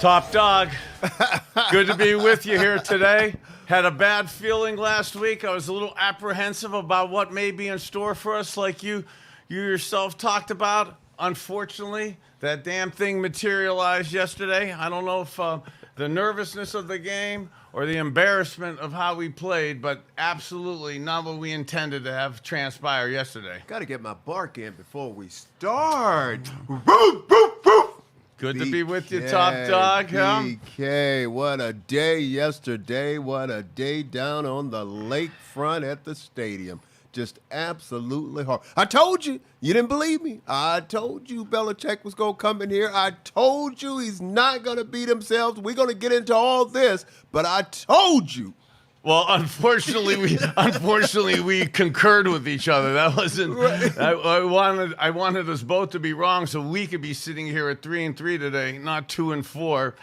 Top dog, good to be with you here today. Had a bad feeling last week. I was a little apprehensive about what may be in store for us, like you yourself talked about. Unfortunately, that damn thing materialized yesterday. I don't know if the nervousness of the game or the embarrassment of how we played, but absolutely not what we intended to have transpire yesterday. Got to get my bark in before we start. Good to be with you, top dog. Huh? BK, what a day yesterday. What a day down on the lakefront at the stadium. Just absolutely hard. I told you. You didn't believe me. I told you Belichick was going to come in here. I told you he's not going to beat himself. We're going to get into all this, but I told you. Well, unfortunately, we concurred with each other. That wasn't. Right. I wanted us both to be wrong, so we could be sitting here at 3-3 today, not 2-4.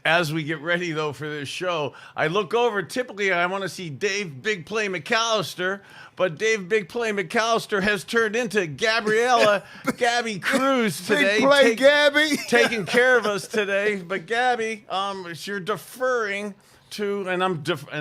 As we get ready though for this show, I look over. Typically, I want to see Dave Big Play McAllister, but Dave Big Play McAllister has turned into Gabby Cruz today. Big Play Gabby taking care of us today. But Gabby, you're deferring to, and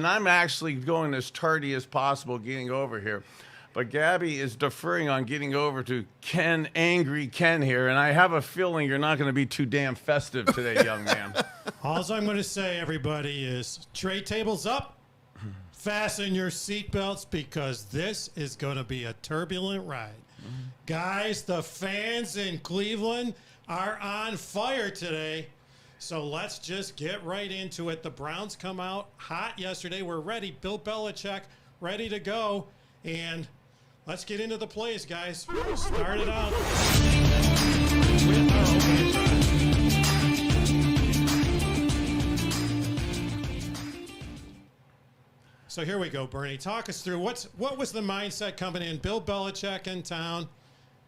I'm actually going as tardy as possible getting over here. But Gabby is deferring on getting over to Angry Ken here, and I have a feeling you're not going to be too damn festive today, young man. All I'm going to say, everybody, is tray tables up, fasten your seatbelts, because this is going to be a turbulent ride. Guys, the fans in Cleveland are on fire today. So let's just get right into it. The Browns come out hot yesterday. We're ready. Bill Belichick ready to go. And let's get into the plays, guys. Start it out. So here we go, Bernie. Talk us through what was the mindset coming in. Bill Belichick in town.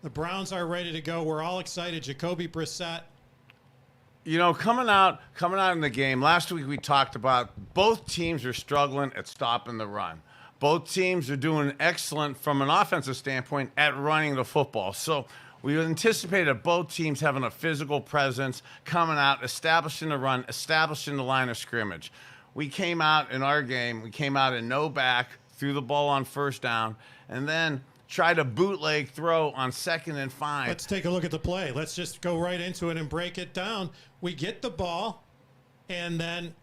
The Browns are ready to go. We're all excited. Jacoby Brissett. You know, coming out in the game, last week we talked about both teams are struggling at stopping the run. Both teams are doing excellent from an offensive standpoint at running the football. So we anticipated both teams having a physical presence, coming out, establishing the run, establishing the line of scrimmage. We came out in our game, we came out in no back, threw the ball on first down, and then tried a bootleg throw on 2nd and 5. Let's take a look at the play. Let's just go right into it and break it down. We get the ball, and then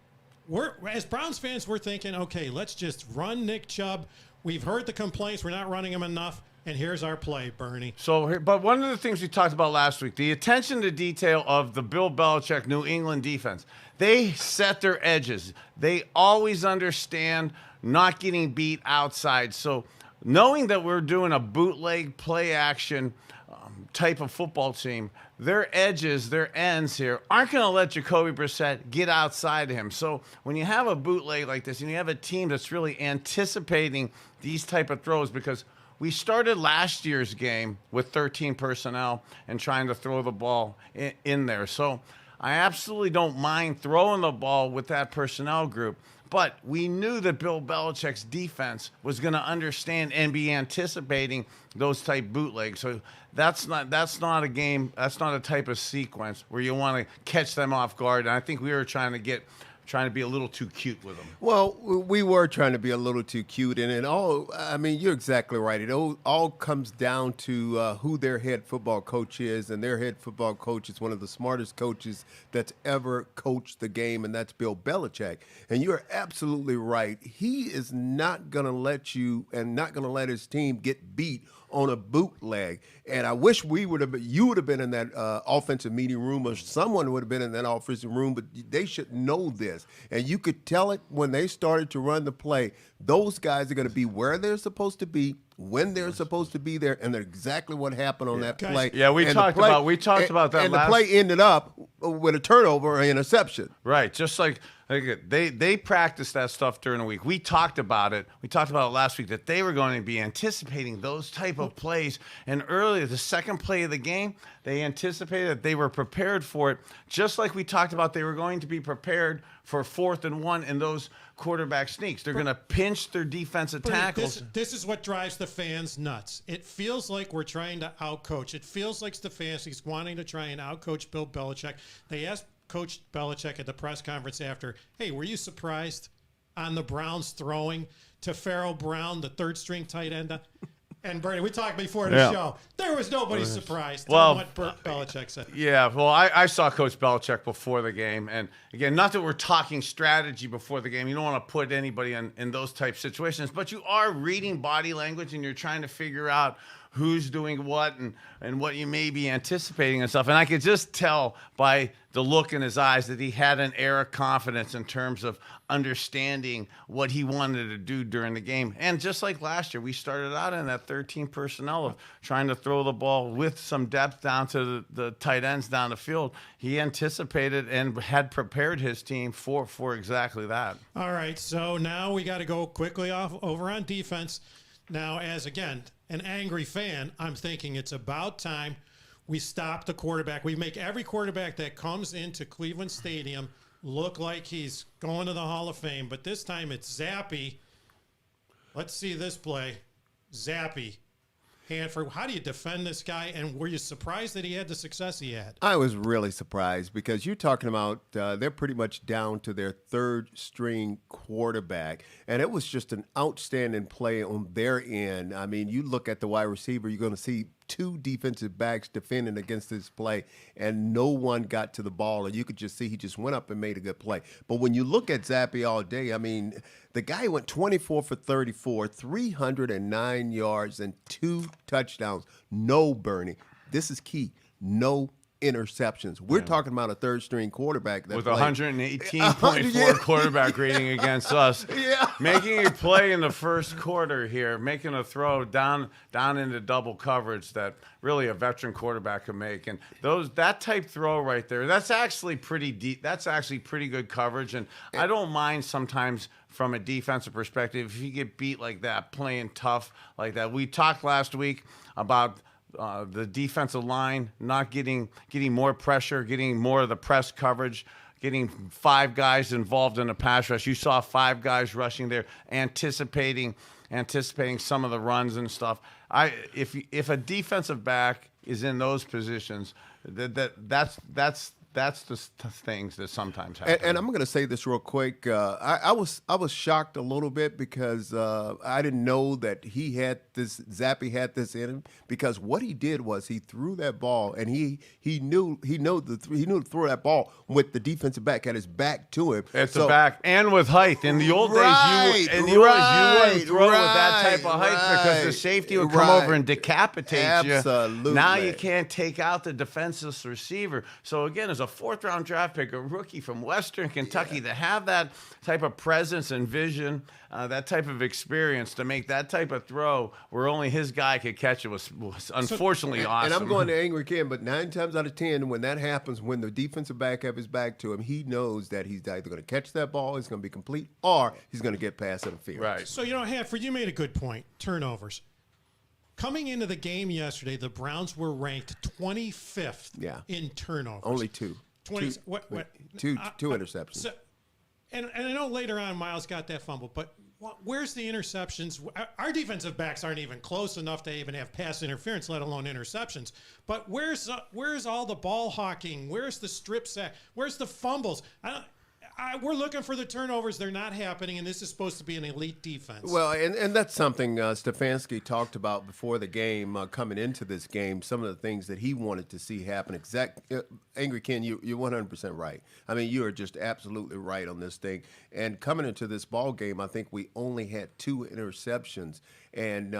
as Browns fans, we're thinking, okay, let's just run Nick Chubb. We've heard the complaints. We're not running him enough, and here's our play, Bernie. But one of the things we talked about last week, the attention to detail of the Bill Belichick New England defense. They set their edges. They always understand not getting beat outside. So knowing that we're doing a bootleg play action type of football team, their edges, their ends here aren't going to let Jacoby Brissett get outside of him. So when you have a bootleg like this and you have a team that's really anticipating these type of throws, because we started last year's game with 13 personnel and trying to throw the ball in there. So I absolutely don't mind throwing the ball with that personnel group. But we knew that Bill Belichick's defense was going to understand and be anticipating those type bootlegs. So that's not a game. That's not a type of sequence where you want to catch them off guard. And I think we were trying to be a little too cute with them. Well, we were trying to be a little too cute, and you're exactly right. It all comes down to who their head football coach is, and their head football coach is one of the smartest coaches that's ever coached the game, and that's Bill Belichick. And you're absolutely right. He is not going to let you and not going to let his team get beat on a bootleg. And I wish you would have been in that offensive meeting room, or someone would have been in that offensive room, but they should know this. And you could tell it when they started to run the play. Those guys are going to be where they're supposed to be, when they're supposed to be there, and that's exactly what happened on that play. Yeah, we talked about that. And the play ended up with a turnover or interception. Right, just like they practiced that stuff during the week. We talked about it. We talked about it last week, that they were going to be anticipating those type of plays. And earlier, the second play of the game, they anticipated that they were prepared for it, just like we talked about they were going to be prepared for 4th and 1 in those quarterback sneaks. They're going to pinch their defensive tackles. This is what drives the fans nuts. It feels like we're trying to outcoach. It feels like Stefanski's wanting to try and outcoach Bill Belichick. They asked Coach Belichick at the press conference after, hey, were you surprised on the Browns throwing to Pharaoh Brown, the third-string tight end? And Bernie, we talked before the show. There was nobody surprised on what Belichick said. Yeah, well, I saw Coach Belichick before the game. And, again, not that we're talking strategy before the game. You don't want to put anybody in those type situations. But you are reading body language, and you're trying to figure out who's doing what and what you may be anticipating and stuff. And I could just tell by the look in his eyes that he had an air of confidence in terms of understanding what he wanted to do during the game. And just like last year, we started out in that 13 personnel of trying to throw the ball with some depth down to the tight ends down the field. He anticipated and had prepared his team for exactly that. All right, so now we got to go quickly over on defense. Now, as, again, an angry fan, I'm thinking it's about time we stop the quarterback. We make every quarterback that comes into Cleveland Stadium look like he's going to the Hall of Fame. But this time it's Zappy. Let's see this play. Zappy. Hanford, how do you defend this guy? And were you surprised that he had the success he had? I was really surprised because you're talking about they're pretty much down to their third-string quarterback, and it was just an outstanding play on their end. I mean, you look at the wide receiver, you're going to see two defensive backs defending against this play, and no one got to the ball, and you could just see he just went up and made a good play. But when you look at Zappy all day, I mean, the guy went 24 for 34, 309 yards, and 2 touchdowns. No, Bernie, this is key, no interceptions. We're talking about a third-string quarterback that with played 118.4 quarterback rating against us. Yeah. Making a play in the first quarter here, making a throw down into double coverage that really a veteran quarterback could make. And that type throw right there, that's actually pretty deep. That's actually pretty good coverage. And I don't mind sometimes from a defensive perspective if you get beat like that, playing tough like that. We talked last week about the defensive line not getting more pressure, getting more of the press coverage, getting 5 guys involved in a pass rush. You saw 5 guys rushing there, anticipating some of the runs and stuff. If a defensive back is in those positions, that's the things that sometimes happen. And I'm going to say this real quick. I was shocked a little bit because I didn't know that Zappy had this in him, because what he did was he threw that ball, and he knew to throw that ball with the defensive back at his back to him. It's the back and with height. In the old days, you wouldn't throw with that type of height because the safety would come over and decapitate you. Absolutely. Now you can't take out the defenseless receiver. So again, as a 4th-round draft pick, a rookie from Western Kentucky, to have that type of presence and vision, that type of experience, to make that type of throw where only his guy could catch it was unfortunately awesome. And I'm going to angry Ken, but 9 times out of 10, when that happens, when the defensive back have his back to him, he knows that he's either going to catch that ball, it's going to be complete, or he's going to get past interference. Right. So, Hanford, you made a good point. Turnovers. Coming into the game yesterday, the Browns were ranked 25th in turnovers. Only 2. 20, two interceptions. So, and I know later on Miles got that fumble, but where's the interceptions? Our defensive backs aren't even close enough to even have pass interference, let alone interceptions. But where's all the ball hawking? Where's the strip sack? Where's the fumbles? We're looking for the turnovers. They're not happening, and this is supposed to be an elite defense. Well, and that's something Stefanski talked about before the game, coming into this game, some of the things that he wanted to see happen. Angry Ken, you're 100% right. I mean, you are just absolutely right on this thing. And coming into this ball game, I think we only had 2 interceptions. And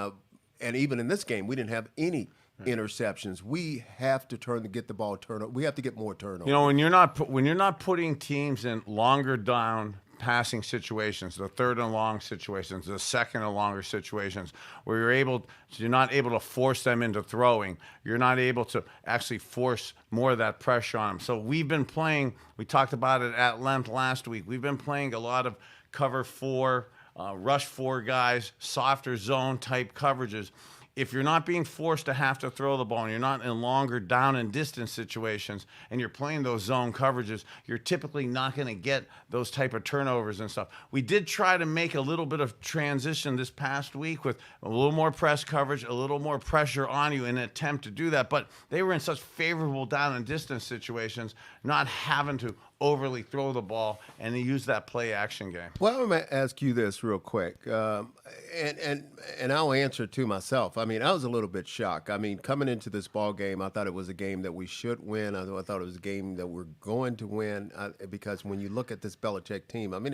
even in this game, we didn't have any interceptions. We have to get the ball turnover. We have to get more turnovers. When you're not putting teams in longer down passing situations, the 3rd and long situations, the 2nd and longer situations, where you're not able to force them into throwing. You're not able to actually force more of that pressure on them. So we've been playing. We talked about it at length last week. We've been playing a lot of cover 4, rush 4 guys, softer zone type coverages. if you're not being forced to have to throw the ball and you're not in longer down and distance situations and you're playing those zone coverages, you're typically not going to get those type of turnovers and stuff. We did try to make a little bit of transition this past week with a little more press coverage, a little more pressure on you in an attempt to do that, but they were in such favorable down and distance situations, not having to overly throw the ball and use that play action game. Well, I'm going to ask you this real quick, and I'll answer to myself. I mean, I was a little bit shocked. I mean, coming into this ball game, I thought it was a game that we should win. I thought it was a game that we're going to win because when you look at this Belichick team, I mean,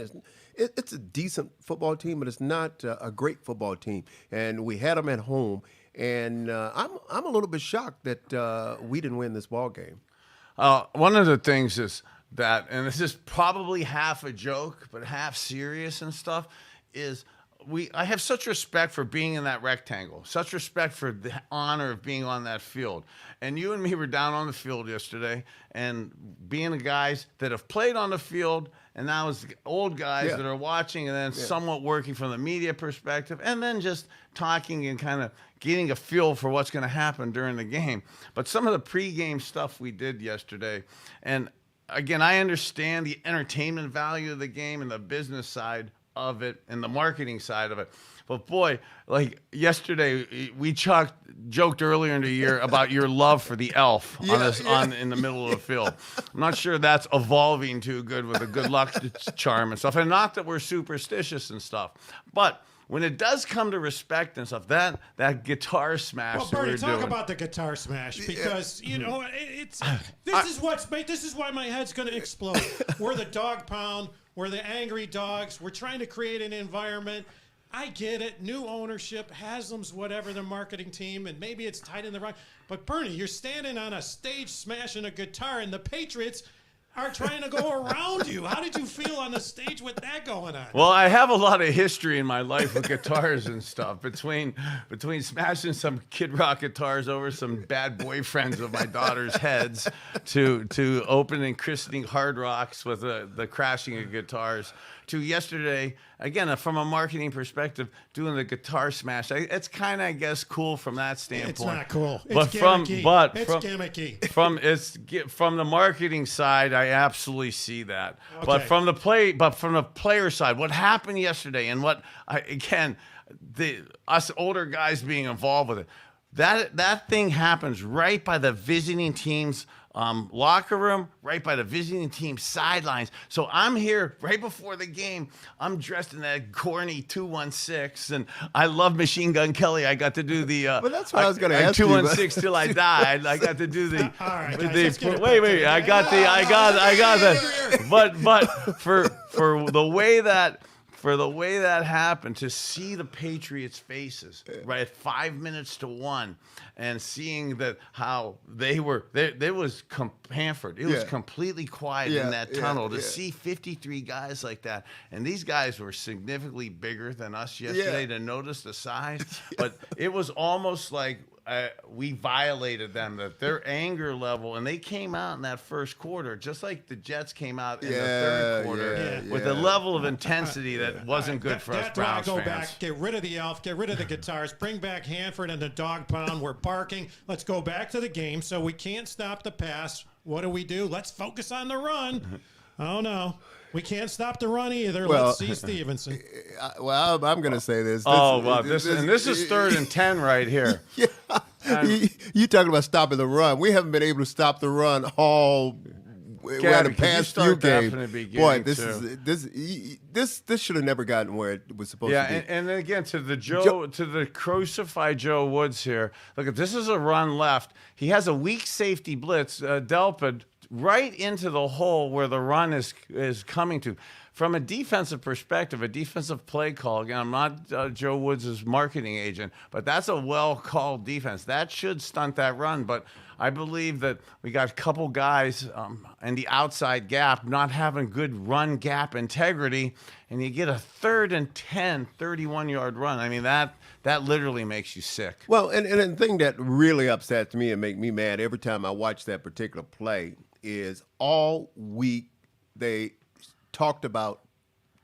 it's a decent football team, but it's not a great football team. And we had them at home, and I'm a little bit shocked that we didn't win this ball game. One of the things is that, and this is probably half a joke, but half serious and stuff, is I have such respect for being in that rectangle, such respect for the honor of being on that field. And you and me were down on the field yesterday, and being the guys that have played on the field, and now it's the old guys that are watching, and then somewhat working from the media perspective, and then just talking and kind of getting a feel for what's going to happen during the game. But some of the pregame stuff we did yesterday, and again, I understand the entertainment value of the game and the business side of it and the marketing side of it. But boy, like yesterday, we joked earlier in the year about your love for the elf in the middle of the field. I'm not sure that's evolving too good with a good luck charm and stuff. And not that we're superstitious and stuff, but when it does come to respect and stuff, that guitar smash. Well, Bernie, talk about the guitar smash, because you know this is why my head's going to explode. We're the dog pound. We're the angry dogs. We're trying to create an environment. I get it. New ownership, Haslam's whatever, their marketing team, and maybe it's tied in the right. But Bernie, you're standing on a stage smashing a guitar, and the Patriots are trying to go around you. How did you feel on the stage with that going on? Well, I have a lot of history in my life with guitars and stuff. Between smashing some Kid Rock guitars over some bad boyfriends of my daughter's heads, to opening christening Hard Rocks with the crashing of guitars, to yesterday, again, from a marketing perspective, doing the guitar smash. It's kind of, I guess, cool from that standpoint. It's not cool. It's but gimmicky. It's gimmicky. From the marketing side, I absolutely see that. Okay. But from the player side, what happened yesterday, and us older guys being involved with it, that thing happens right by the visiting team's locker room, right by the visiting team sidelines. So I'm here right before the game. I'm dressed in that corny 216, and I love Machine Gun Kelly. I got to do the. Well, that's what I was going to ask you. 216 till I died. I got to do the. All right, guys, wait. I got that. But for the way that. For the way that happened, to see the Patriots' faces right at 5 minutes to 1, and seeing that how they were, there was Hanford. It was completely quiet in that tunnel. To see 53 guys like that, and these guys were significantly bigger than us yesterday. To notice the size, but it was almost like we violated them, that their anger level, and they came out in that first quarter just like the Jets came out in the third quarter with a level of intensity that wasn't good for us Browns go fans. back, get rid of the elf, get rid of the guitars, bring back Hanford and the dog pound. We're barking. Let's go back to the game. So we can't stop the pass. What do? Let's focus on the run. Oh, no. We can't stop the run either. Well, let's see Stevenson. Well, I'm going to say this. This is 3rd and 10 right here. You talking about stopping the run? We haven't been able to stop the run all the past few games. Boy, this should have never gotten where it was supposed to be. Yeah, and then again to the crucified Joe Woods here. Look, this is a run left. He has a weak safety blitz. Delpit right into the hole where the run is coming to. From a defensive perspective, a defensive play call, again, I'm not Joe Woods' marketing agent, but that's a well-called defense. That should stunt that run, but I believe that we got a couple guys in the outside gap not having good run gap integrity, and you get a 3rd and 10, 31-yard run. I mean, that literally makes you sick. Well, and the thing that really upsets me and make me mad every time I watch that particular play is all week they talked about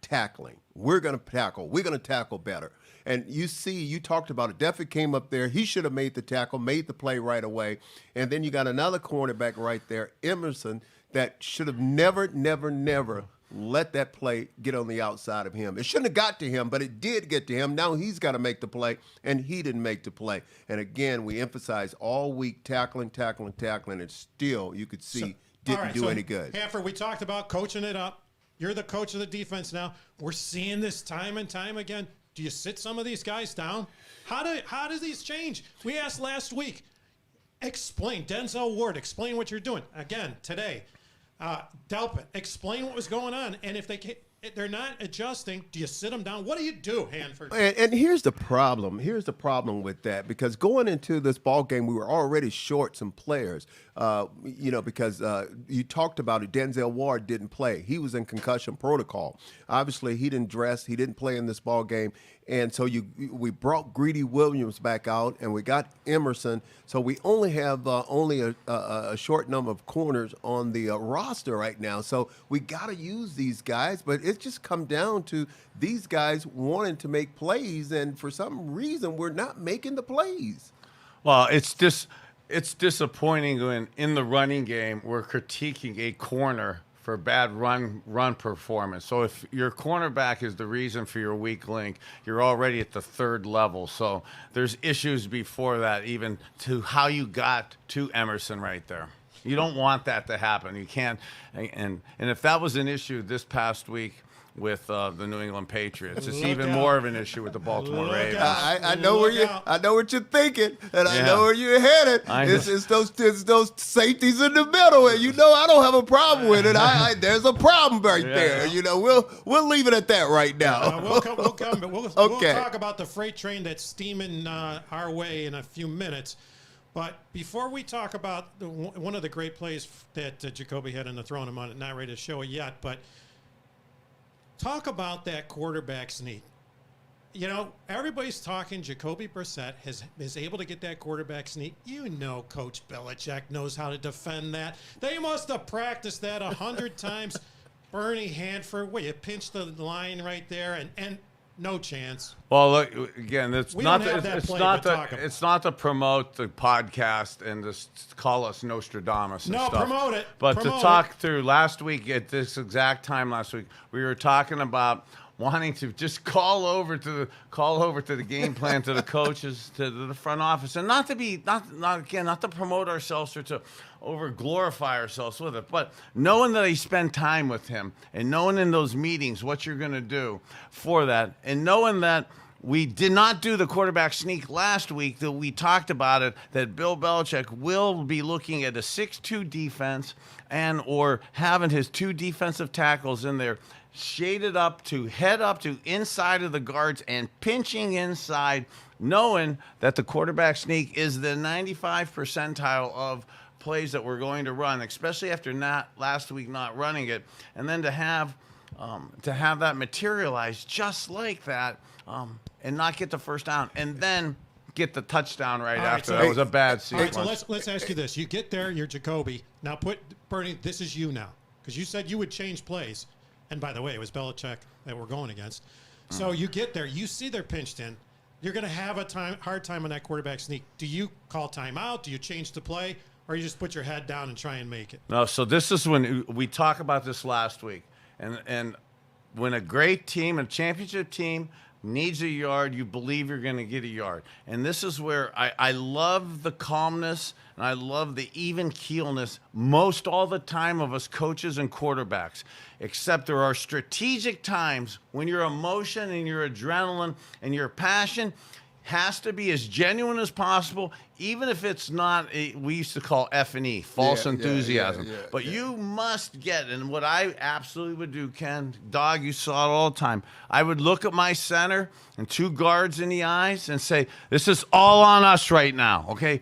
tackling. we're going to tackle. We're going to tackle better. And you talked about it. Duffy came up there. He should have made the tackle, made the play right away. And then you got another cornerback right there, Emerson, that should have never let that play get on the outside of him. It shouldn't have got to him, but it did get to him. Now he's got to make the play, and he didn't make the play. And again, we emphasize all week tackling, and still you could see didn't do any good. Hanford, we talked about coaching it up. You're the coach of the defense now. We're seeing this time and time again. Do you sit some of these guys down? How do these change? We asked last week. Explain, Denzel Ward, explain what you're doing. Again, today, Delpit, explain what was going on. And if they're not adjusting, do you sit them down? What do you do, Hanford? And here's the problem. Here's the problem with that, because going into this ball game, we were already short some players. Because you talked about it. Denzel Ward didn't play. He was in concussion protocol. Obviously, he didn't dress. He didn't play in this ball game. And so we brought Greedy Williams back out, and we got Emerson. So we only have a short number of corners on the roster right now. So we got to use these guys, but it just come down to these guys wanting to make plays, and for some reason we're not making the plays. Well, it's disappointing when in the running game we're critiquing a corner for bad run performance. So if your cornerback is the reason for your weak link, you're already at the third level. So there's issues before that, even to how you got to Emerson right there. You don't want that to happen. You can't. And if that was an issue this past week with the New England Patriots, it's even more of an issue with the Baltimore Ravens. I know what you're thinking, and I know where you're headed. It's those safeties in the middle, and I don't have a problem with it. There's a problem right there. We'll leave it at that right now. We'll talk about the freight train that's steaming our way in a few minutes. But before we talk about one of the great plays that Jacoby had in the throwing him on it, not ready to show it yet, but talk about that quarterback sneak. Everybody's talking Jacoby Brissett is able to get that quarterback sneak. Coach Belichick knows how to defend that. They must have practiced that 100 times. Bernie Hanford, you pinched the line right there, and no chance. Well, look, again, it's not to promote the podcast and to call us Nostradamus and stuff. No, promote it. But to talk through last week, at this exact time last week, we were talking about wanting to just call over to the game plan, to the coaches, to the front office, and not to promote ourselves or to over glorify ourselves with it, but knowing that I spend time with him and knowing in those meetings what you're going to do for that, and knowing that we did not do the quarterback sneak last week, that we talked about it, that Bill Belichick will be looking at a 6-2 defense and or having his two defensive tackles in there shaded up to head up to inside of the guards and pinching inside, knowing that the quarterback sneak is the 95th percentile of plays that we're going to run, especially after last week not running it, and then to have that materialize just like that, and not get the first down, and then get the touchdown right after. That was a bad sequence. All right, so let's ask you this: you get there, you're Jacoby. Now put Bernie. This is you now, because you said you would change plays, and by the way, it was Belichick that we're going against. So you get there, you see they're pinched in. You're going to have a hard time on that quarterback sneak. Do you call timeout? Do you change the play? Or you just put your head down and try and make it? No, so this is when we talked about this last week. And when a great team, a championship team, needs a yard, you believe you're going to get a yard. And this is where I love the calmness and I love the even keelness most all the time of us coaches and quarterbacks. Except there are strategic times when your emotion and your adrenaline and your passion has to be as genuine as possible, even if it's not, we used to call F&E, false enthusiasm. But you must get, and what I absolutely would do, Ken, Dog, you saw it all the time. I would look at my center and two guards in the eyes and say, this is all on us right now, okay?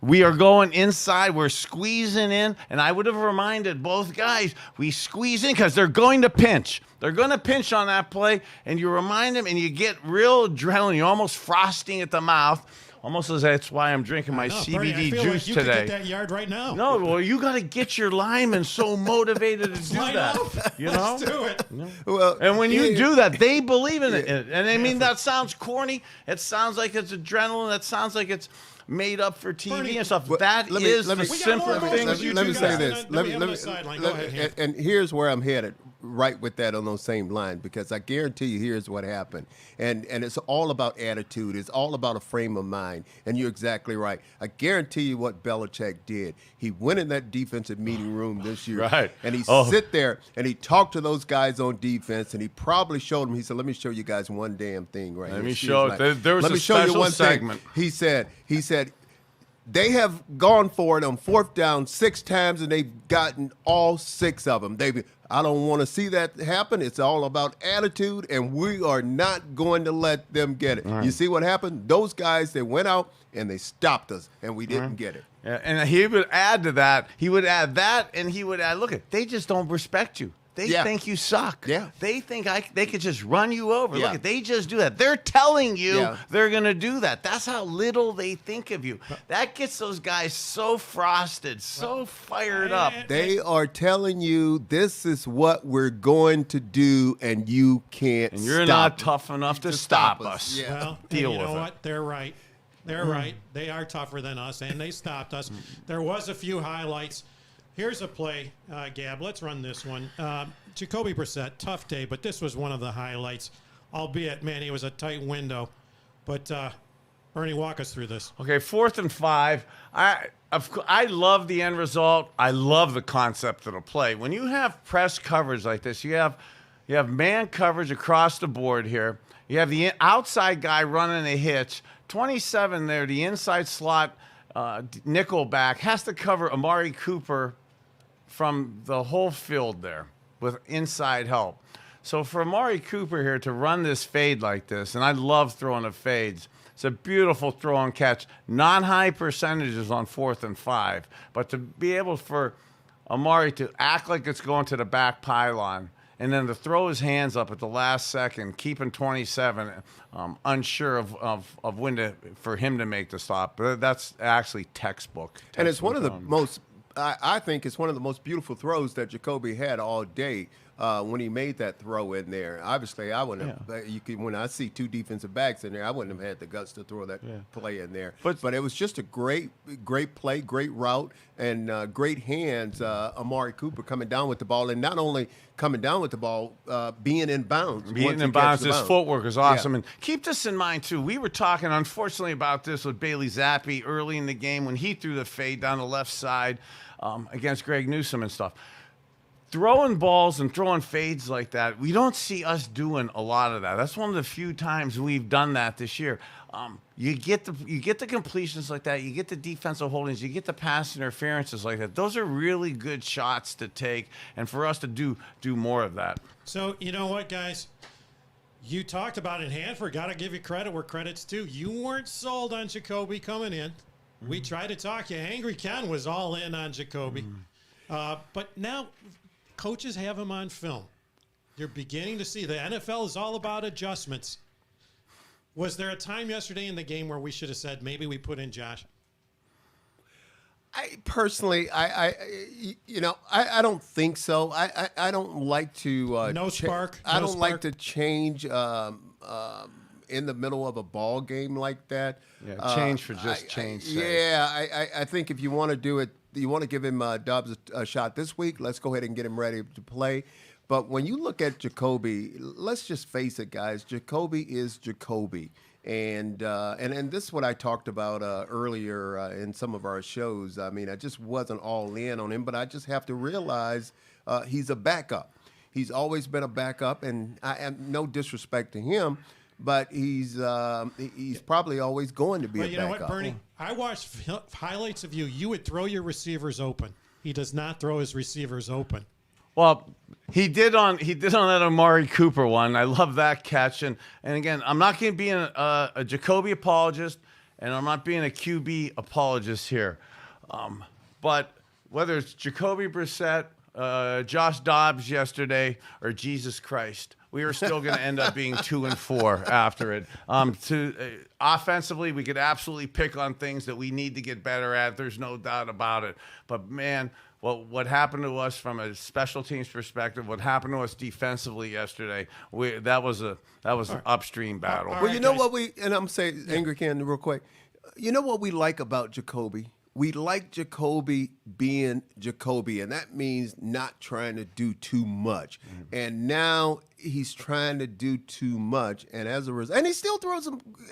We are going inside, we're squeezing in, and I would have reminded both guys, we squeeze in because they're going to pinch. They're going to pinch on that play, and you remind them, and you get real adrenaline. You're almost frosting at the mouth Almost as that's why I'm drinking my No, Bernie, CBD I feel juice like you today. could get that yard right now. No, well, you got to get your linemen so motivated to do Line that. up. You know? Let's do it. Well, And when you yeah, do that, they believe in it. And I mean, that sounds corny. It sounds like it's adrenaline. That sounds like it's made up for TV Bernie, and stuff. but that let me- is let the me- We got simpler more things moves. you let me do say guys. this. Then we have on the sideline. Go ahead, Hanford. And here's where I'm headed, right with that on those same lines, because I guarantee you, here's what happened. And it's all about attitude. It's all about a frame of mind. And you're exactly right. I guarantee you what Belichick did. He went in that defensive meeting room this year. Right. And he Oh. sit there and he talked to those guys on defense, and he probably showed them. He said, "Let me show you guys one damn thing right Let here." me She show- like, there was "Let a me show you special one segment." thing. He said, they have gone for it on 4th down 6 times, and they've gotten all 6 of them. I don't want to see that happen. It's all about attitude, and we are not going to let them get it. You see what happened? Those guys, they went out, and they stopped us, and we didn't get it. Yeah, and he would add to that. He would add that, and he would add, look, they just don't respect you. They Yeah. think you suck. Yeah. They think they could just run you over. Yeah. Look, they just do that. They're telling you Yeah. they're going to do that. That's how little they think of you. That gets those guys so frosted, so fired up. They are telling you this is what we're going to do, and you can't And you're stop not it. tough enough to stop stop us. us. Yeah. Well, Deal and you know with it. what? They're right. They're right. They are tougher than us, and they stopped us. There was a few highlights. Here's a play, Gab. Let's run this one. Jacoby Brissett, tough day, but this was one of the highlights. Albeit, man, it was a tight window. But Bernie, walk us through this. Okay, 4th and 5. I love the end result. I love the concept of the play. When you have press coverage like this, you have man coverage across the board here. You have the outside guy running a hitch. 27 there, the inside slot nickel back has to cover Amari Cooper from the whole field there with inside help. So for Amari Cooper here to run this fade like this, and I love throwing the fades. It's a beautiful throw and catch. Non-high percentages on 4th and 5, but to be able for Amari to act like it's going to the back pylon and then to throw his hands up at the last second, keeping 27 unsure of when for him to make the stop. But that's actually textbook. And it's one of the textbook. most, I think it's one of the most beautiful throws that Jacoby had all day when he made that throw in there. Obviously, I wouldn't have, when I see 2 defensive backs in there, I wouldn't have had the guts to throw that play in there. But it was just a great play, great route, and great hands. Amari Cooper coming down with the ball, and not only coming down with the ball, being in bounds. Being once in he gets bounds, the his bounds. footwork is awesome. Yeah. And keep this in mind, too. We were talking, unfortunately, about this with Bailey Zappi early in the game when he threw the fade down the left side against Greg Newsome and stuff. Throwing balls and throwing fades like that, we don't see us doing a lot of that. That's one of the few times we've done that this year. You get the completions like that. You get the defensive holdings. You get the pass interferences like that. Those are really good shots to take, and for us to do more of that. So, you know what, guys? You talked about it, Hanford. Got to give you credit where credit's due. You weren't sold on Jacoby coming in. We tried to talk you. Angry Ken was all in on Jacoby. But now coaches have him on film. You're beginning to see the NFL is all about adjustments. Was there a time yesterday in the game where we should have said maybe we put in Josh? I personally, I don't think so. I don't like to No spark, I no don't like spark. to change in the middle of a ball game like that. Yeah, change for just change sake. I think if you want to do it, you want to give him Dobbs a shot this week. Let's go ahead and get him ready to play. But when you look at Jacoby, let's just face it, guys. Jacoby is Jacoby. And this is what I talked about earlier in some of our shows. I mean, I just wasn't all in on him, but I just have to realize he's a backup. He's always been a backup, and I have no disrespect to him, but he's probably always going to be a But you backup. know what, Bernie? I watched highlights of you. You would throw your receivers open. He does not throw his receivers open. Well, he did on that Amari Cooper one. I love that catch. And again, I'm not going to be a Jacoby apologist, and I'm not being a QB apologist here. But whether it's Jacoby Brissett, Josh Dobbs yesterday, or Jesus Christ, we were still going to end up being 2-4 after it. Offensively, we could absolutely pick on things that we need to get better at. There's no doubt about it. But man, what happened to us from a special teams perspective, what happened to us defensively yesterday, that was an upstream battle. Well, you know what and I'm saying, Angry Ken, real quick. You know what we like about Jacoby? We like Jacoby being Jacoby, and that means not trying to do too much. And now he's trying to do too much, and as a result, and he still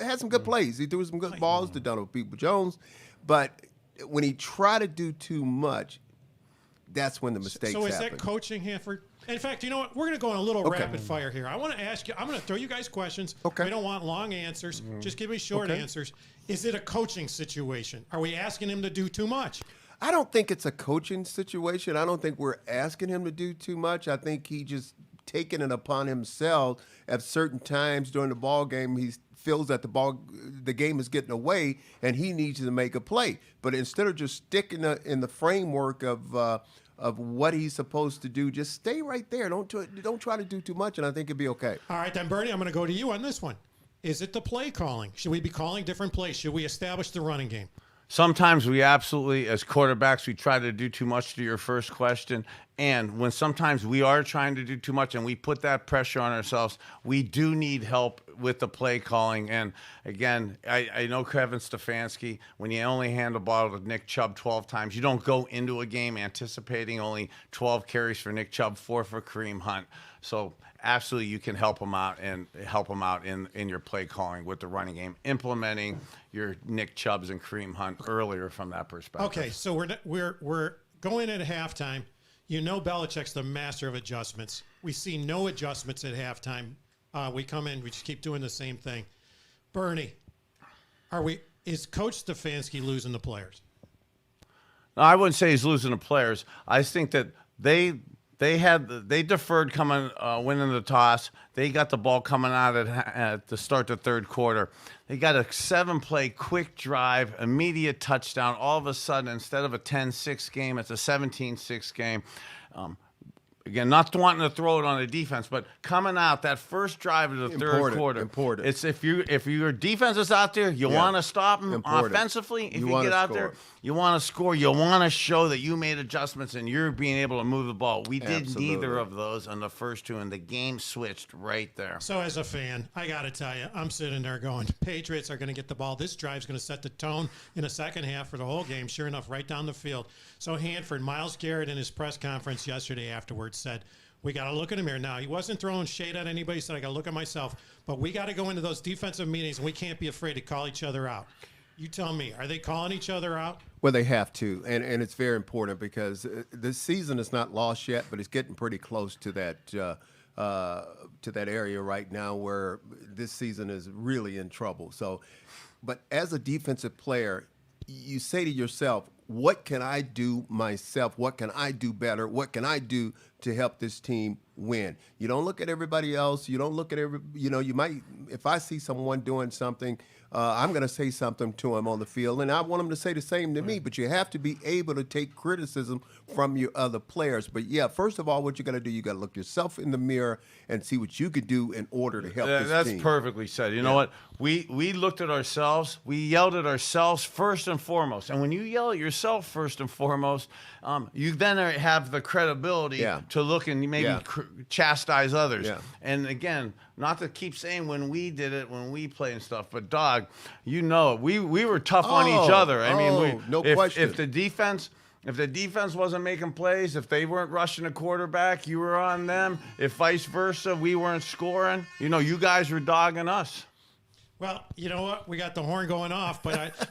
had some good plays. He threw some good balls to Donald People-Jones, but when he tried to do too much, that's when the mistakes happen. So is that coaching, Hanford? In fact, you know what? We're going to go on a little rapid fire here. I want to ask you, I'm going to throw you guys questions. Okay. We don't want long answers. Just give me short answers. Is it a coaching situation? Are we asking him to do too much? I don't think it's a coaching situation. I don't think we're asking him to do too much. I think he just taking it upon himself at certain times during the ball game. He feels that the game is getting away and he needs to make a play. But instead of just sticking in the framework of what he's supposed to do, just stay right there. Don't try to do too much, and I think it'll be okay. All right, then, Bernie, I'm going to go to you on this one. Is it the play calling? Should we be calling different plays? Should we establish the running game? Sometimes we absolutely, as quarterbacks, we try to do too much, to your first question. And when sometimes we are trying to do too much and we put that pressure on ourselves, we do need help with the play calling. And again, I know Kevin Stefanski, when you only hand the ball to Nick Chubb 12 times, you don't go into a game anticipating only 12 carries for Nick Chubb, 4 for Kareem Hunt. So absolutely, you can help them out in your play calling with the running game, implementing your Nick Chubbs and Kareem Hunt earlier from that perspective. Okay, so we're going at halftime. You know Belichick's the master of adjustments. We see no adjustments at halftime. We come in, we just keep doing the same thing. Bernie, is Coach Stefanski losing the players? No, I wouldn't say he's losing the players. I think that they deferred winning the toss. They got the ball coming out at the start of the third quarter. They got a 7-play quick drive, immediate touchdown. All of a sudden, instead of a 10-6 game, it's a 17-6 game. Again, not wanting to throw it on the defense, but coming out that first drive of the third quarter. Important. It's if your defense is out there, you want to stop them offensively. If you get out there, you want to score. You want to show that you made adjustments and you're being able to move the ball. We did neither of those on the first two, and the game switched right there. So as a fan, I got to tell you, I'm sitting there going, Patriots are going to get the ball. This drive's going to set the tone in the second half for the whole game. Sure enough, right down the field. So Hanford, Myles Garrett in his press conference yesterday afterwards said, we got to look at him here. Now, he wasn't throwing shade at anybody. He said, I got to look at myself. But we got to go into those defensive meetings, and we can't be afraid to call each other out. You tell me, are they calling each other out? Well, they have to, and it's very important because this season is not lost yet, but it's getting pretty close to that area right now where this season is really in trouble. So, but as a defensive player, you say to yourself, what can I do myself? What can I do better? What can I do to help this team win? You don't look at everybody else. You don't look at you might, if I see someone doing something, I'm going to say something to him on the field, and I want him to say the same to me. But you have to be able to take criticism from your other players. But yeah, first of all, what you got to do, you got to look yourself in the mirror and see what you could do in order to help this team. That's perfectly said. You know what? We looked at ourselves. We yelled at ourselves first and foremost. And when you yell at yourself first and foremost, you then have the credibility to look and maybe chastise others. Yeah. And again, not to keep saying when we did it, when we play and stuff, but dog, we were tough on each other. I mean, no question. If the defense wasn't making plays, if they weren't rushing a quarterback, you were on them. If vice versa, we weren't scoring, you guys were dogging us. Well, you know what? We got the horn going off, but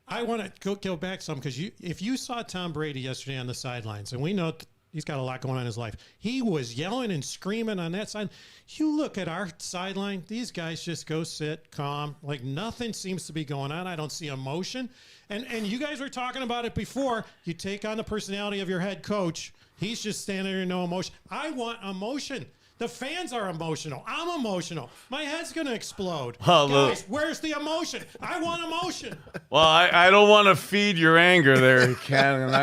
I want to go back some because if you saw Tom Brady yesterday on the sidelines, and we know he's got a lot going on in his life, he was yelling and screaming on that side. You look at our sideline, these guys just go sit calm, like nothing seems to be going on. I don't see emotion. And you guys were talking about it before. You take on the personality of your head coach. He's just standing there, no emotion. I want emotion. The fans are emotional. I'm emotional. My head's going to explode. Oh, Guys, where's the emotion? I want emotion. Well, I don't want to feed your anger there, Ken, and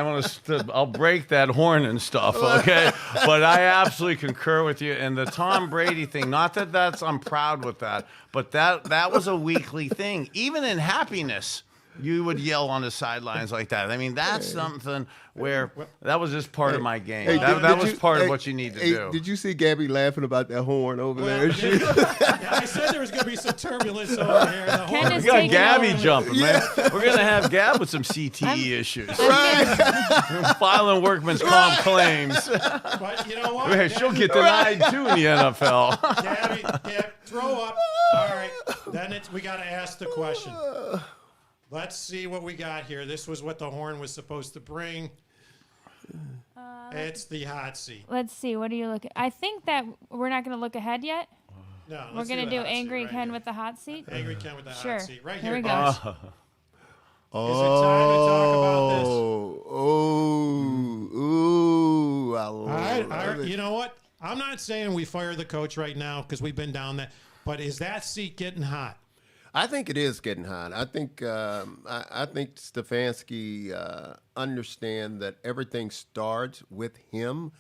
I'll break that horn and stuff, okay? But I absolutely concur with you. And the Tom Brady thing, not that I'm proud with that, but that was a weekly thing. Even in happiness, you would yell on the sidelines like that. I mean, that's something where that was just part of my game. Hey, that was part of what you need to do. Did you see Gabby laughing about that horn over there? Yeah, I said there was going to be some turbulence over here. The Ken horn- is We got taking Gabby over. jumping, man. We're going to have Gab with some CTE issues. Filing workman's comp claims. But you know what? Hey, she'll get denied, too, in the NFL. Gabby, throw up. All right. Then we got to ask the question. Let's see what we got here. This was what the horn was supposed to bring. It's the hot seat. Let's see. What are you looking? I think that we're not going to look ahead yet. No, We're let's going to the do hot seat Angry right Ken here. with the hot seat. Angry Ken with the Sure. hot seat. Right Here here, we go. guys. Oh, Is it time to talk about this? ooh, I love All right. it. You know what? I'm not saying we fire the coach right now because we've been down that. But is that seat getting hot? I think it is getting hot. I think I think Stefanski understand that everything starts with him.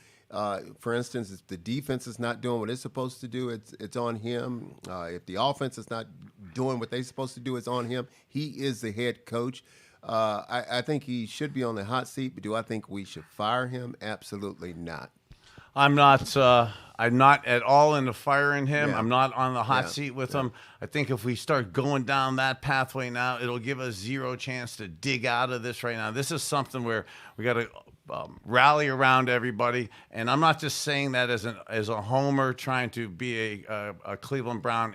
For instance, if the defense is not doing what it's supposed to do, it's on him. If the offense is not doing what they're supposed to do, it's on him. He is the head coach. I think he should be on the hot seat, but do I think we should fire him? Absolutely not. I'm not at all into firing him. Yeah. I'm not on the hot Yeah. seat with him. I think if we start going down that pathway now, it'll give us zero chance to dig out of this right now. This is something where we got to rally around everybody. And I'm not just saying that as a homer trying to be a Cleveland Brown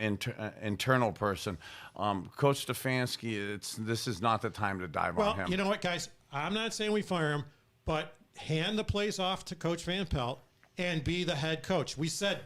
internal person. Coach Stefanski, this is not the time to dive on him. Well, you know what, guys? I'm not saying we fire him, but hand the place off to Coach Van Pelt and be the head coach. We said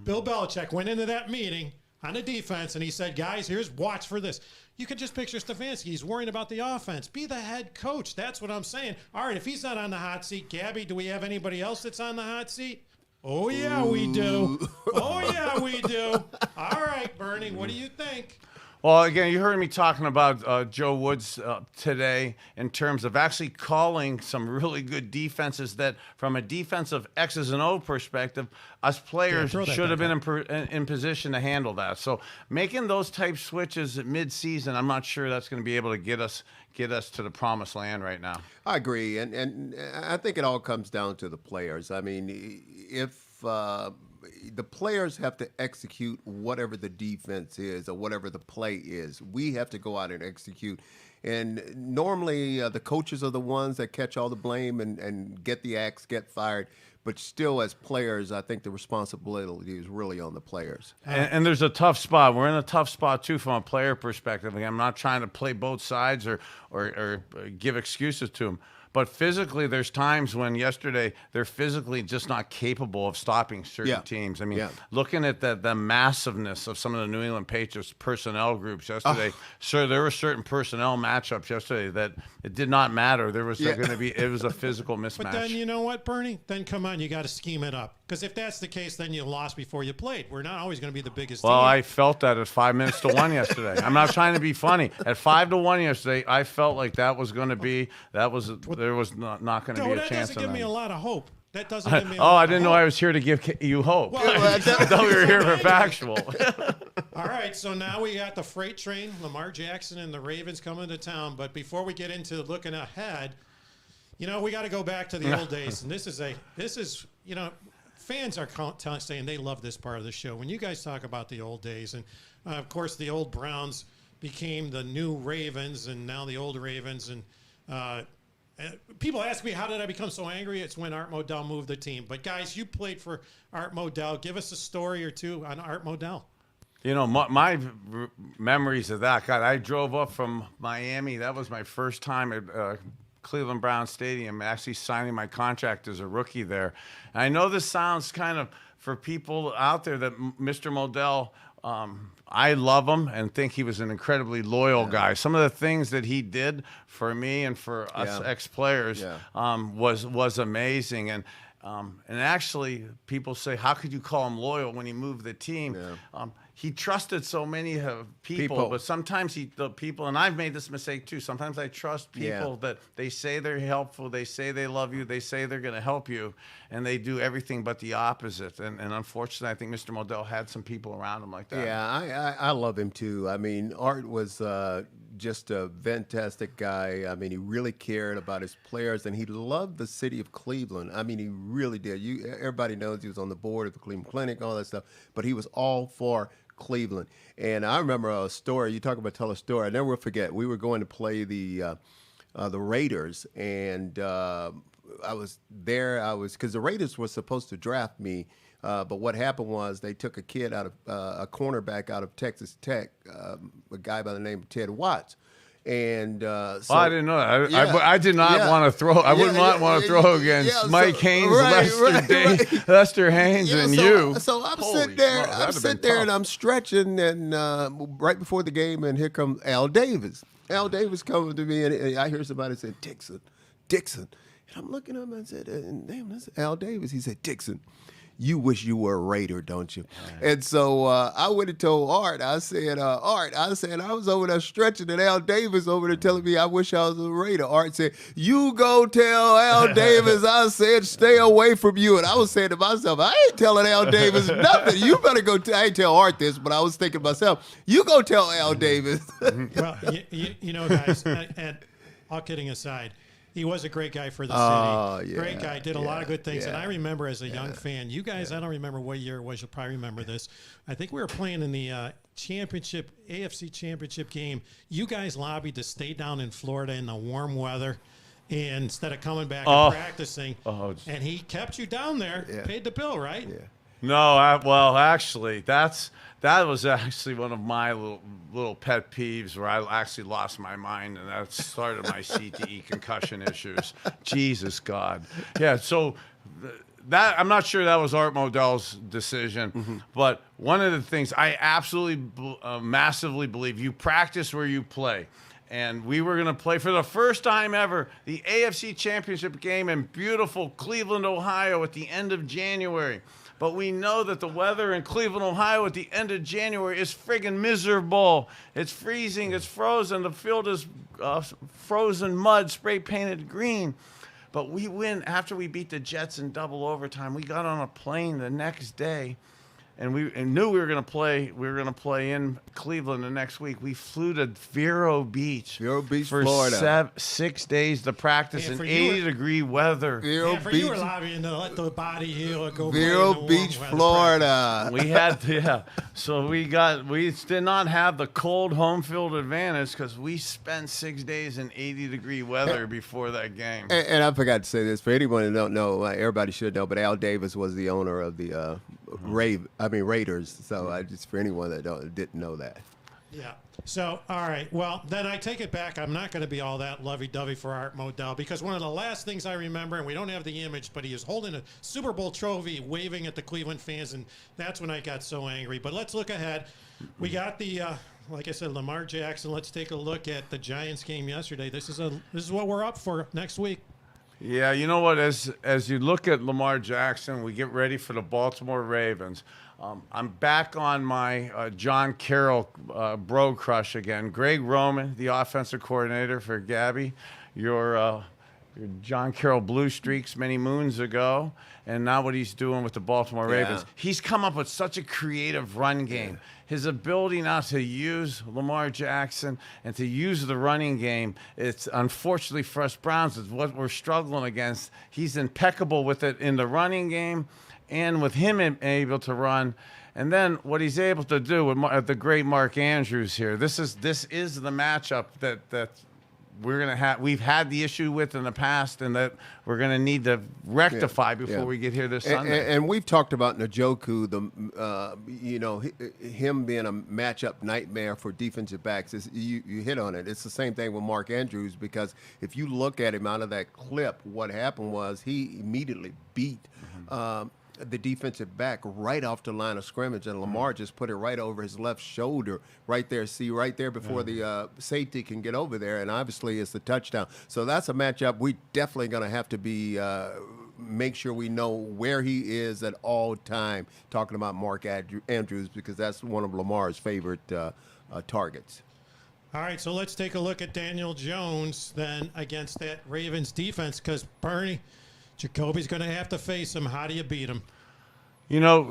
Bill Belichick went into that meeting on the defense, and he said, guys, watch for this. You can just picture Stefanski. He's worrying about the offense. Be the head coach. That's what I'm saying. All right, if he's not on the hot seat, Gabby, do we have anybody else that's on the hot seat? Oh, yeah, we do. Oh, yeah, we do. All right, Bernie, what do you think? Well, again, you heard me talking about Joe Woods today in terms of actually calling some really good defenses that, from a defensive X's and O perspective, us players throw that should have back been in position to handle that. So making those type switches at mid-season, I'm not sure that's going to be able to get us to the promised land right now. I agree, and I think it all comes down to the players. I mean, if the players have to execute whatever the defense is or whatever the play is, we have to go out and execute. And normally the coaches are the ones that catch all the blame and get the axe, get fired. But still, as players, I think the responsibility is really on the players. And there's a tough spot. We're in a tough spot, too, from a player perspective. Again, I'm not trying to play both sides or give excuses to them. But physically, there's times when yesterday they're physically just not capable of stopping certain teams. I mean, looking at the massiveness of some of the New England Patriots personnel groups yesterday, sure, there were certain personnel matchups yesterday that it did not matter. There was going to be it was a physical mismatch. But then you know what, Bernie? Then come on, you got to scheme it up. Because if that's the case, then you lost before you played. We're not always going to be the biggest Well, team. I felt that at 5 minutes to 1 yesterday. I'm not trying to be funny. At 5 to 1 yesterday, I felt like there was not going to be a that chance. doesn't give me a lot of hope. That doesn't give me a Oh, lot I of didn't know hope. I was here to give you hope. Well, I thought we were here for factual. All right, so now we got the freight train, Lamar Jackson and the Ravens coming to town. But before we get into looking ahead, we got to go back to the old days. And this is fans are saying they love this part of the show. When you guys talk about the old days, and of course the old Browns became the new Ravens, and now the old Ravens, and people ask me, how did I become so angry? It's when Art Modell moved the team. But guys, you played for Art Modell. Give us a story or two on Art Modell. My memories of that, God, I drove up from Miami. That was my first time at Cleveland Browns Stadium, actually signing my contract as a rookie there. And I know this sounds kind of, for people out there, that Mr. Modell, I love him and think he was an incredibly loyal guy. Some of the things that he did for me and for us ex-players was amazing. And And actually, people say, how could you call him loyal when he moved the team? Yeah. He trusted so many people, but sometimes the people, and I've made this mistake too, sometimes I trust people that they say they're helpful, they say they love you, they say they're going to help you, and they do everything but the opposite. And unfortunately, I think Mr. Modell had some people around him like that. Yeah, I love him too. I mean, Art was just a fantastic guy. I mean, he really cared about his players, and he loved the city of Cleveland. I mean, he really did. Everybody knows he was on the board of the Cleveland Clinic, all that stuff, but he was all for Cleveland. And I remember a story. You talk about tell a story. I never will forget. We were going to play the Raiders, and I was there. Because the Raiders were supposed to draft me, but what happened was they took a kid out of a cornerback out of Texas Tech, a guy by the name of Ted Watts. And so, I didn't know that. I did not want to throw. I wouldn't want to throw against Mike Haynes, Lester Haynes, and you. So I'm sitting there. I'm sitting there, and I'm stretching, and right before the game, and here comes Al Davis. Al Davis coming to me, and I hear somebody say, Dixon. And I'm looking at him and I said, damn, that's Al Davis. He said, Dixon, you wish you were a Raider, don't you? And so I went and told Art. I said, Art, I was over there stretching, and Al Davis over there telling me I wish I was a Raider. Art said, you go tell Al Davis I said stay away from you. And I was saying to myself, I ain't telling Al Davis nothing. You better go. I ain't tell Art this, but I was thinking to myself, you go tell Al Davis. Well, you know, guys, and all kidding aside, he was a great guy for the city. Great guy. Did a lot of good things. And I remember as a young fan, you guys, I don't remember what year it was. You'll probably remember this. I think we were playing in the AFC championship game. You guys lobbied to stay down in Florida in the warm weather instead of coming back and practicing. And he kept you down there, paid the bill, right? Yeah. No, well, actually, that was actually one of my little pet peeves where I actually lost my mind, and that started my CTE concussion issues. Jesus God. Yeah, so that I'm not sure that was Art Modell's decision, but one of the things I absolutely massively believe, you practice where you play. And we were going to play for the first time ever the AFC Championship game in beautiful Cleveland, Ohio at the end of January. But we know that the weather in Cleveland, Ohio at the end of January is friggin' miserable. It's freezing. It's frozen. The field is frozen mud, spray painted green. But we win after we beat the Jets in double overtime. We got on a plane the next day, and we knew we were going to play. We were going to play in Cleveland the next week. We flew to Vero Beach, for Florida, 6 days to practice in 80-degree weather. You were lobbying to let the body heal and go Vero Beach, Florida. We had so we did not have the cold home field advantage because we spent 6 days in 80-degree weather before that game. And I forgot to say this for anyone who don't know. Everybody should know, but Al Davis was the owner of the Raiders. So just for anyone that didn't know that. Yeah. So, all right. Well, then I take it back. I'm not going to be all that lovey-dovey for Art Modell because one of the last things I remember, and we don't have the image, but he was holding a Super Bowl trophy, waving at the Cleveland fans, and that's when I got so angry. But let's look ahead. We got the, like I said, Lamar Jackson. Let's take a look at the Giants game yesterday. This is what we're up for next week. Yeah, you know what? As you look at Lamar Jackson, we get ready for the Baltimore Ravens. I'm back on my John Carroll bro crush again. Greg Roman, the offensive coordinator for Gabby, your John Carroll Blue Streaks many moons ago, and now what he's doing with the Baltimore Ravens. He's come up with such a creative run game. His ability now to use Lamar Jackson and to use the running game, it's unfortunately for us Browns, it's what we're struggling against. He's impeccable with it in the running game and with him able to run. And then what he's able to do with the great Mark Andrews here. This is the matchup that we're gonna have. We've had the issue with in the past, and that we're gonna need to rectify before we get here this Sunday. And we've talked about Njoku, him being a matchup nightmare for defensive backs. You hit on it. It's the same thing with Mark Andrews because if you look at him out of that clip, what happened was he immediately beat the defensive back right off the line of scrimmage, and Lamar just put it right over his left shoulder, right there before the safety can get over there, and obviously it's the touchdown. So that's a matchup we definitely going to have to be make sure we know where he is at all time. Talking about Mark Andrews, because that's one of Lamar's favorite targets. All right, so let's take a look at Daniel Jones then against that Ravens defense, because Bernie, Jacoby's going to have to face him. How do you beat him? You know,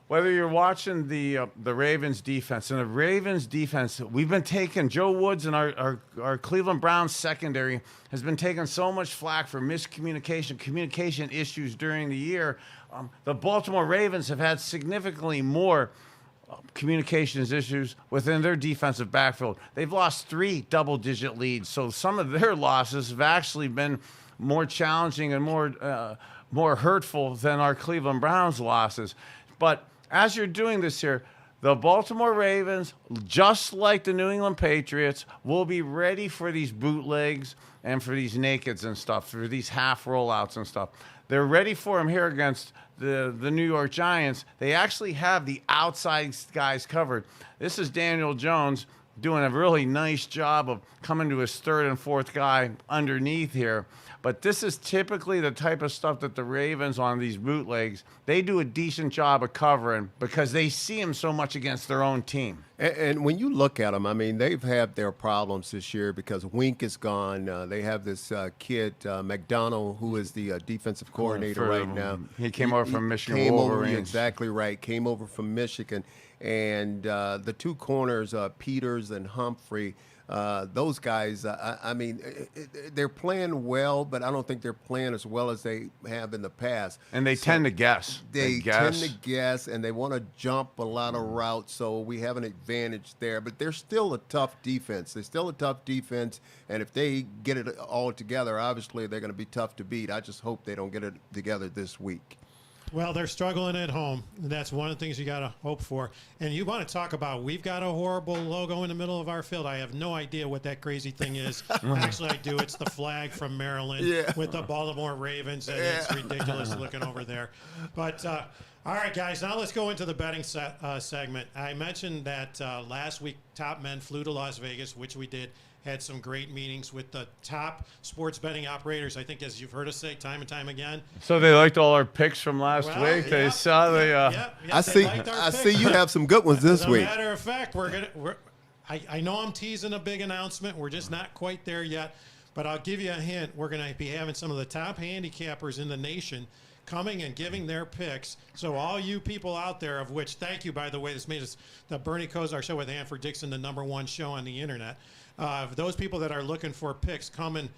whether you're watching the Ravens defense, and the Ravens defense, we've been taking Joe Woods and our Cleveland Browns secondary has been taking so much flack for communication issues during the year. The Baltimore Ravens have had significantly more communications issues within their defensive backfield. They've lost 3 double-digit leads, so some of their losses have actually been more challenging and more hurtful than our Cleveland Browns losses. But as you're doing this here, the Baltimore Ravens, just like the New England Patriots, will be ready for these bootlegs and for these nakeds and stuff, for these half rollouts and stuff. They're ready for them here against the New York Giants. They actually have the outside guys covered. This is Daniel Jones doing a really nice job of coming to his 3rd and 4th guy underneath here. But this is typically the type of stuff that the Ravens on these bootlegs, they do a decent job of covering because they see him so much against their own team. And when you look at them, I mean, they've had their problems this year because Wink is gone. They have this kid, McDonald, who is the defensive coordinator right now. He came over from Michigan Wolverines. Exactly right. Came over from Michigan. And the 2 corners, Peters and Humphrey, those guys, I mean, they're playing well, but I don't think they're playing as well as they have in the past. And they tend to guess. They tend to guess, and they want to jump a lot of routes, so we have an advantage there. But they're still a tough defense. They're still a tough defense, and if they get it all together, obviously they're going to be tough to beat. I just hope they don't get it together this week. Well, they're struggling at home. That's one of the things you got to hope for. And you want to talk about, we've got a horrible logo in the middle of our field. I have no idea what that crazy thing is. Actually, I do. It's the flag from Maryland with the Baltimore Ravens, and it's ridiculous looking over there. But, all right, guys, now let's go into the betting segment. I mentioned that last week top men flew to Las Vegas, which we did. Had some great meetings with the top sports betting operators, I think, as you've heard us say time and time again. So they liked all our picks from last week. They saw the. I see you have some good ones this week. As a matter of fact, I know I'm teasing a big announcement. We're just not quite there yet, but I'll give you a hint. We're going to be having some of the top handicappers in the nation coming and giving their picks. So all you people out there, of which, thank you, by the way, this made us the Bernie Kosar Show with Hanford Dixon, the #1 show on the internet. Those people that are looking for picks, come and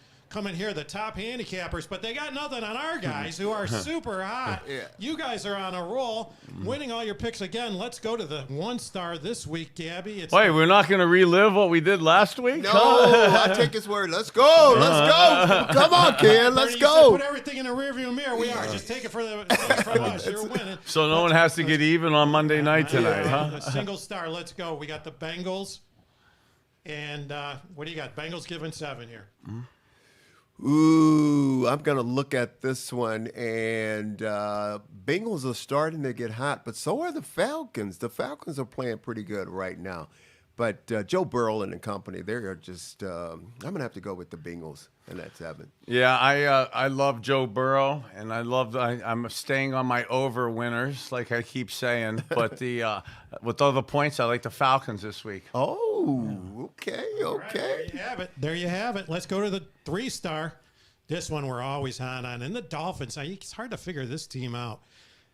hear the top handicappers, but they got nothing on our guys who are super hot. You guys are on a roll, winning all your picks again. Let's go to the 1-star this week, Gabby. Wait, we're not going to relive what we did last week? No, I take his word. Let's go. Let's go. Come on, kid. Let's go. Put everything in the rearview mirror. We are. Just take it from us. You're winning. So no one has to get even on Monday night tonight, huh? A single star. Let's go. We got the Bengals. And what do you got? Bengals giving 7 here. Ooh, I'm going to look at this one, and Bengals are starting to get hot, but so are the Falcons. The Falcons are playing pretty good right now. But Joe Burrow and the company, they're just I'm going to have to go with the Bengals, and that's 7. Yeah, I love Joe Burrow, and I'm staying on my over winners, like I keep saying. But with all the points, I like the Falcons this week. Oh, okay. Right, there you have it. Let's go to the 3-star. This one we're always hot on. And the Dolphins, it's hard to figure this team out.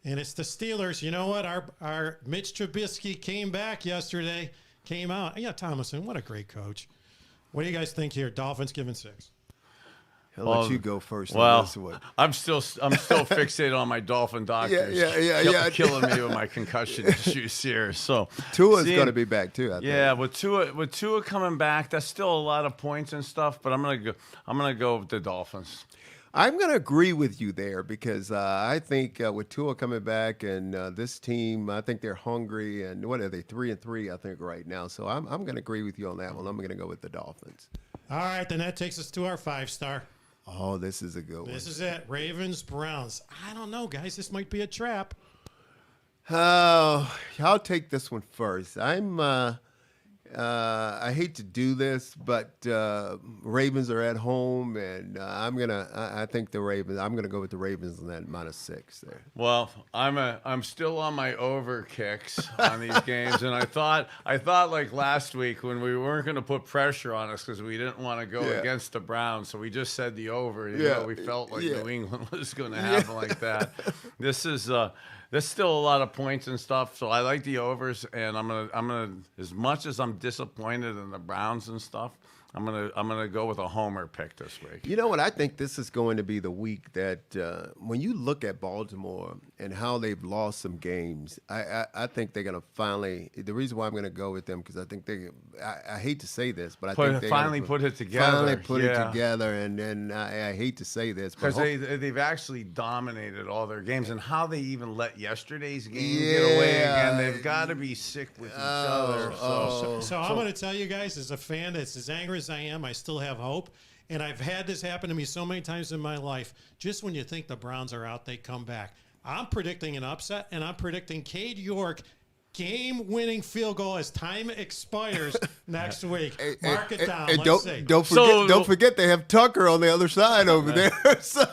And it's the Steelers. You know what? Our Mitch Trubisky came back yesterday. Came out. Yeah, Thomason, what a great coach. What do you guys think here? Dolphins giving 6. I'll let you go first. Well, I'm still fixated on my Dolphin doctors. Yeah. Killing me with my concussion issues here. So Tua's going to be back too, I think. Yeah, with Tua coming back, that's still a lot of points and stuff. But I'm gonna go with the Dolphins. I'm going to agree with you there because I think with Tua coming back and this team, I think they're hungry. And what are they, 3-3, I think, right now. So I'm going to agree with you on that one. I'm going to go with the Dolphins. All right, then that takes us to our 5-star. Oh, this is a good one. This is it. Ravens, Browns. I don't know, guys. This might be a trap. I'll take this one first. I hate to do this, but Ravens are at home, and I think the Ravens. I'm gonna go with the Ravens on that -6 there. Well, I'm still on my over kicks on these games, and I thought like last week when we weren't going to put pressure on us because we didn't want to go against the Browns, so we just said the over. You know, we felt like New England was going to happen like that. This is there's still a lot of points and stuff, so I like the overs, and I'm gonna as much as I'm disappointed in the Browns and stuff, I'm gonna go with a homer pick this week. You know what? I think this is going to be the week that when you look at Baltimore and how they've lost some games, I think they're going to finally. The reason why I'm going to go with them because I think I hate to say this, but I think they finally put it together. Finally put it together, and I hate to say this because they've actually dominated all their games, and how they even let yesterday's game get away again. They've got to be sick with each other. So I'm going to tell you guys, as a fan that's as angry as I am, I still have hope. And I've had this happen to me so many times in my life. Just when you think the Browns are out, they come back. I'm predicting an upset, and I'm predicting Cade York game-winning field goal as time expires next week. Mark it down. Let's see. Don't forget they have Tucker on the other side over there. So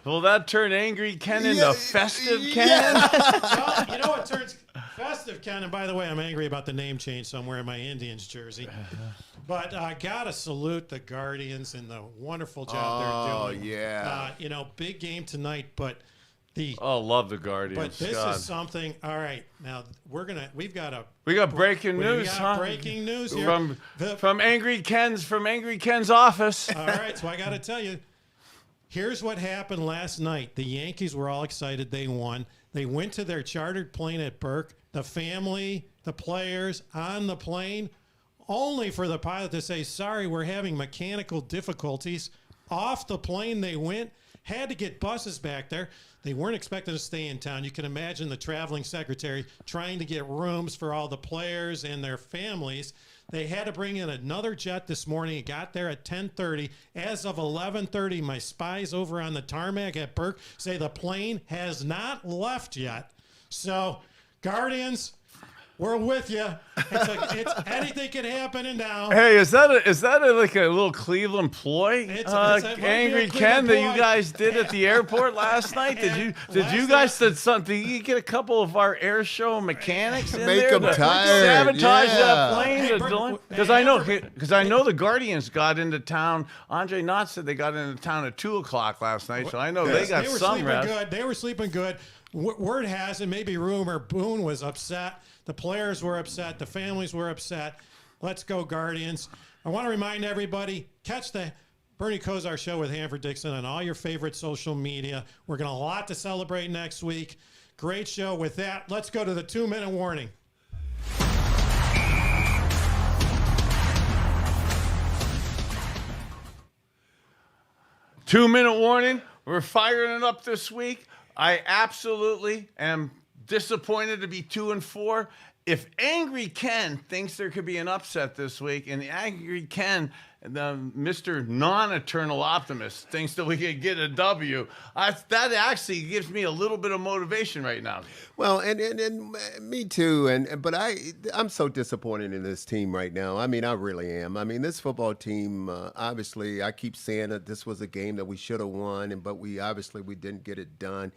will that turn Angry Ken into Festive Ken? Well, you know what turns Festive Ken? And by the way, I'm angry about the name change somewhere in my Indians jersey. But I gotta salute the Guardians and the wonderful job they're doing. You know, big game tonight, but love the Guardians. But this is something. All right, now we got breaking news, huh? Breaking news here from Angry Ken's office. All right, so I got to tell you, here's what happened last night. The Yankees were all excited. They won. They went to their chartered plane at Burke. The family, the players on the plane, only for the pilot to say, "Sorry, we're having mechanical difficulties." Off the plane they went. Had to get buses back there. They weren't expected to stay in town. You can imagine the traveling secretary trying to get rooms for all the players and their families. They had to bring in another jet this morning. It got there at 10:30. As of 11:30, my spies over on the tarmac at Burke say the plane has not left yet. So, Guardians, we're with you. It's anything can happen and now. Hey, is that like a little Cleveland ploy? Angry Ken that you guys did at the airport last night? Did you guys get a couple of our air show mechanics in Make there them to tired. sabotage that plane? Because I know the Guardians got into town. Andre Knott said they got into town at 2:00 last night, so I know they got some rest. They were sleeping good. Word has it, maybe rumor, Boone was upset. The players were upset. The families were upset. Let's go, Guardians. I want to remind everybody, catch the Bernie Kosar Show with Hanford Dixon on all your favorite social media. We're going to have a lot to celebrate next week. Great show. With that, let's go to the 2-minute warning. Two-minute warning. We're firing it up this week. I absolutely am disappointed to be 2-4. If Angry Ken thinks there could be an upset this week, and the Angry Ken, Mr. Non-Eternal Optimist, thinks that we could get a W, that actually gives me a little bit of motivation right now. Well, and me too. But I'm so disappointed in this team right now. I mean, I really am. I mean, this football team, obviously, I keep saying that this was a game that we should have won, but we didn't get it done.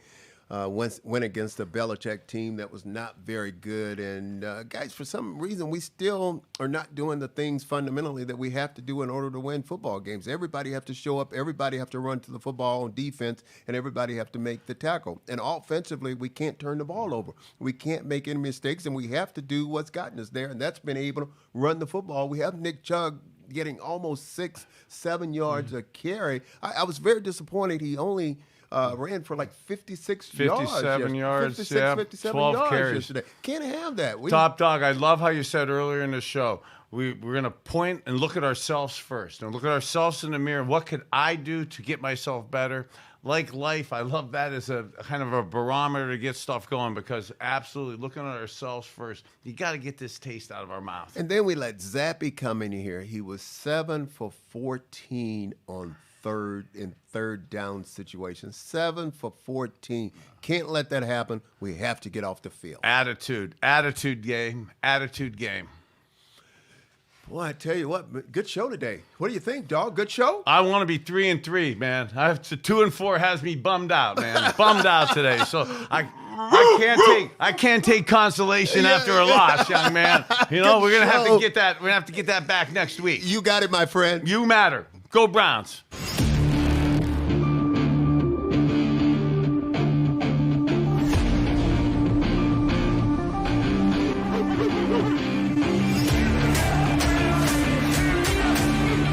Went against a Belichick team that was not very good. And, guys, for some reason, we still are not doing the things fundamentally that we have to do in order to win football games. Everybody have to show up. Everybody have to run to the football on defense, and everybody have to make the tackle. And offensively, we can't turn the ball over. We can't make any mistakes, and we have to do what's gotten us there, and that's been able to run the football. We have Nick Chubb getting almost 6-7 yards a carry. I was very disappointed. He only ran for like 57 yards. 57 12 yards carries. yesterday. Can't have that. Top dog, I love how you said earlier in the show, we're going to point and look at ourselves first. And look at ourselves in the mirror. What could I do to get myself better? Like life, I love that as a kind of a barometer to get stuff going, because absolutely looking at ourselves first, you got to get this taste out of our mouth. And then we let Zappy come in here. He was 7 for 14 on third down situation. 7 for 14. Can't let that happen. We have to get off the field. Attitude game. Well, I tell you what, good show today. What do you think, dog? Good show? I want to be 3-3, man. I have to 2-4 has me bummed out, man. Bummed out today. So I can't take consolation after a loss, young man. You know, we're gonna have to get that. We're gonna have to get that back next week. You got it, my friend. You matter. Go Browns.